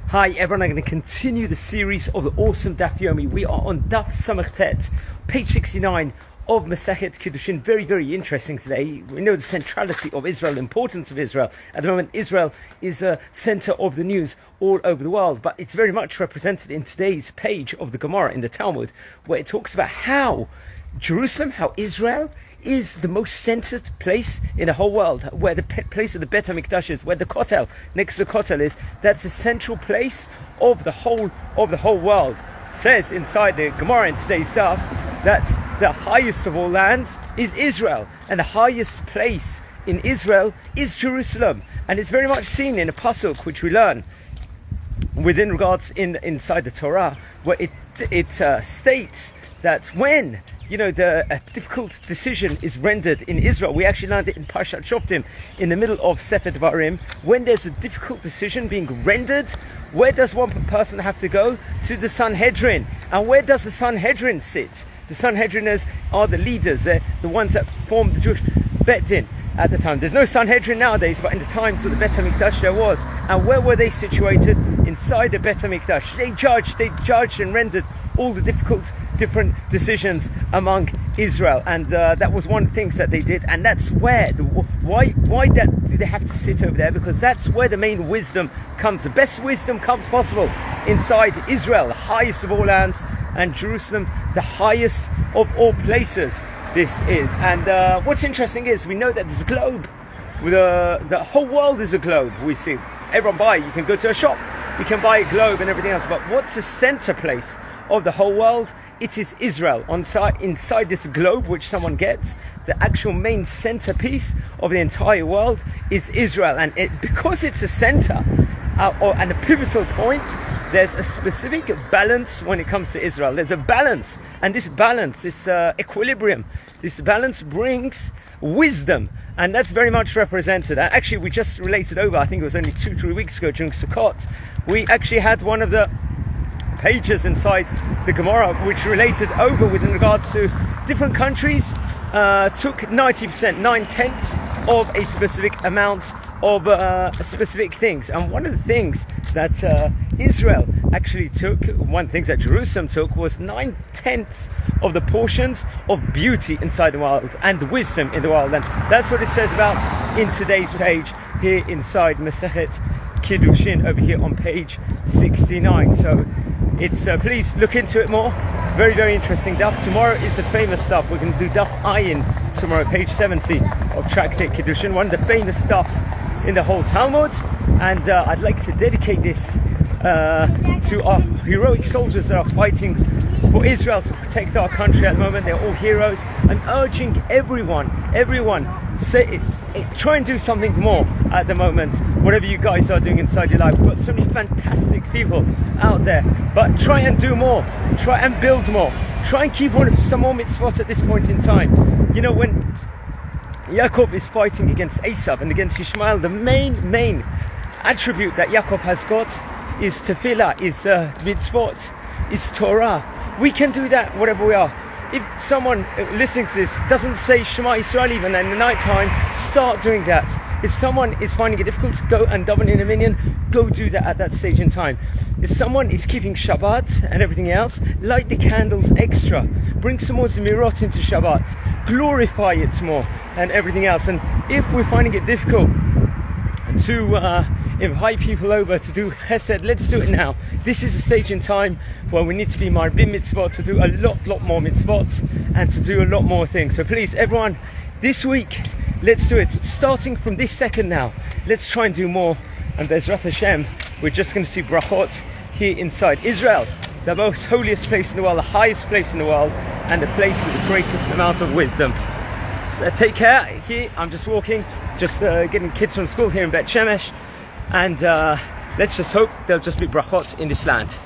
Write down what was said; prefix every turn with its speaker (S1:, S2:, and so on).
S1: Hi everyone, I'm going to continue the series of the awesome Daf Yomi. We are on Daf Masechet, page 69 of Masechet Kiddushin. Very, very interesting today. We know the centrality of Israel, the importance of Israel. At the moment, Israel is a center of the news all over the world, but it's very much represented in today's page of the Gemara in the Talmud, where it talks about how Jerusalem, how Israel is the most centered place in the whole world, where the place of the Bet HaMikdash is, where the Kotel, next to the Kotel is. That's a central place of the whole world. It says inside the Gemara in today's stuff that the highest of all lands is Israel, and the highest place in Israel is Jerusalem. And it's very much seen in a pasuk which we learn within regards inside the Torah, where it states that when a difficult decision is rendered in Israel. We actually learned it in Parshat Shoftim in the middle of Sefer Devarim. When there's a difficult decision being rendered, where does one person have to go? To the Sanhedrin. And where does the Sanhedrin sit? The Sanhedriners are the leaders. They're the ones that formed the Jewish Bet Din at the time. There's no Sanhedrin nowadays, but in the times of the Bet HaMikdash there was. And where were they situated? Inside the Bet HaMikdash. They judged and rendered all the different decisions among Israel, and that was one of the things that they did. And that's where why do they have to sit over there? Because that's where the main wisdom comes. The best wisdom comes possible inside Israel, the highest of all lands, and Jerusalem, the highest of all places. This is, and what's interesting is we know that this globe, the whole world is a globe. We see everyone you can go to a shop, you can buy a globe and everything else, but what's the center place of the whole world? It is Israel. Inside this globe which someone gets, the actual main centerpiece of the entire world is Israel. And because it's a center and a pivotal point, there's a specific balance when it comes to Israel. There's a balance, and this balance, this equilibrium, this balance brings wisdom, and that's very much represented. Actually, we just related over, I think it was only 2-3 weeks ago during Sukkot, we actually had one of the pages inside the Gemara which related over with in regards to different countries took 90%, 9/10 of a specific amount of specific things. And one of the things that Israel actually took, one of the things that Jerusalem took, was 9/10 of the portions of beauty inside the world and wisdom in the world. And that's what it says about in today's page here inside Masechet Kiddushin over here on page 69. So it's please look into it more. Very, very interesting daf. Tomorrow is the famous stuff. We're going to do daf ayin tomorrow, page 70 of tractate Kiddushin, one of the famous stuffs in the whole Talmud. And I'd like to dedicate this to our heroic soldiers that are fighting for Israel to protect our country at the moment. They're all heroes. I'm urging everyone, try and do something more at the moment, whatever you guys are doing inside your life. We've got so many fantastic people out there, but try and do more, try and build more, try and keep some more mitzvot at this point in time. When Yaakov is fighting against Esav and against Ishmael, the main attribute that Yaakov has got is tefillah, is mitzvot, is Torah. We can do that whatever we are. If someone listening to this doesn't say Shema Yisrael even in the night time, start doing that. If someone is finding it difficult to go and daven in a minyan, go do that at that stage in time. If someone is keeping Shabbat and everything else, light the candles extra. Bring some more Zemirot into Shabbat. Glorify it more and everything else. And if we're finding it difficult to invite people over to do chesed, let's do it now. This is a stage in time where we need to be marbim mitzvot, to do a lot more mitzvot and to do a lot more things. So please, everyone, this week, let's do it. Starting from this second now, let's try and do more. And Bezrat Hashem, we're just going to see brachot here inside Israel, the most holiest place in the world, the highest place in the world, and the place with the greatest amount of wisdom. So take care. Here, I'm just walking, just getting kids from school here in Bet Shemesh, and let's just hope there'll just be brachot in this land.